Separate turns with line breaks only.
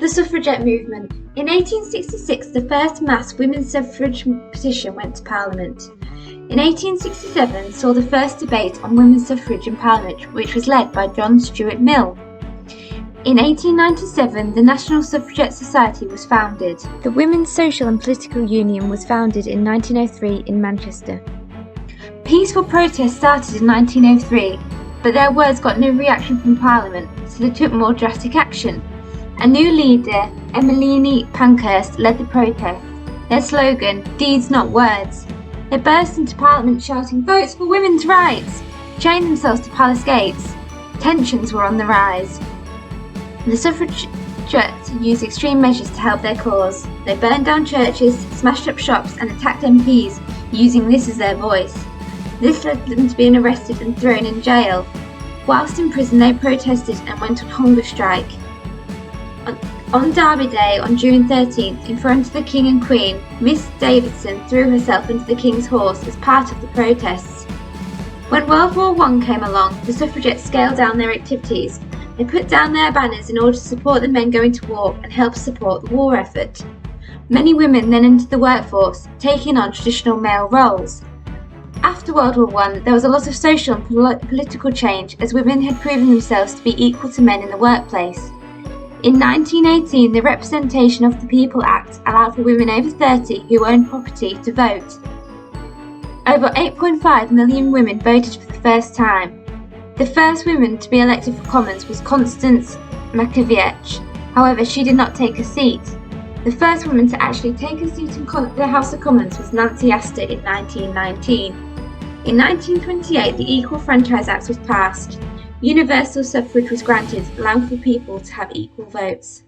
The Suffragette movement. In 1866, the first mass women's suffrage petition went to Parliament. In 1867 saw the first debate on women's suffrage in Parliament, which was led by John Stuart Mill. In 1897, the National Suffragette Society was founded. The Women's Social and Political Union was founded in 1903 in Manchester. Peaceful protests started in 1903, but their words got no reaction from Parliament, so they took more drastic action. A new leader, Emmeline Pankhurst, led the protest. Their slogan, "Deeds not words." They burst into Parliament shouting, "Votes for women's rights!" chained themselves to palace gates. Tensions were on the rise. The suffragettes used extreme measures to help their cause. They burned down churches, smashed up shops and attacked MPs, using this as their voice. This led them to being arrested and thrown in jail. Whilst in prison they protested and went on hunger strike. On Derby Day, on June 13th, in front of the King and Queen, Miss Davidson threw herself into the King's horse as part of the protests. When World War I came along, the suffragettes scaled down their activities. They put down their banners in order to support the men going to war and help support the war effort. Many women then entered the workforce, taking on traditional male roles. After World War I, there was a lot of social and political change as women had proven themselves to be equal to men in the workplace. In 1918, the Representation of the People Act allowed for women over 30 who owned property to vote. Over 8.5 million women voted for the first time. The first woman to be elected for Commons was Constance Makievicz. However, she did not take a seat. The first woman to actually take a seat in the House of Commons was Nancy Astor in 1919. In 1928, the Equal Franchise Act was passed. Universal suffrage was granted, allowing for people to have equal votes.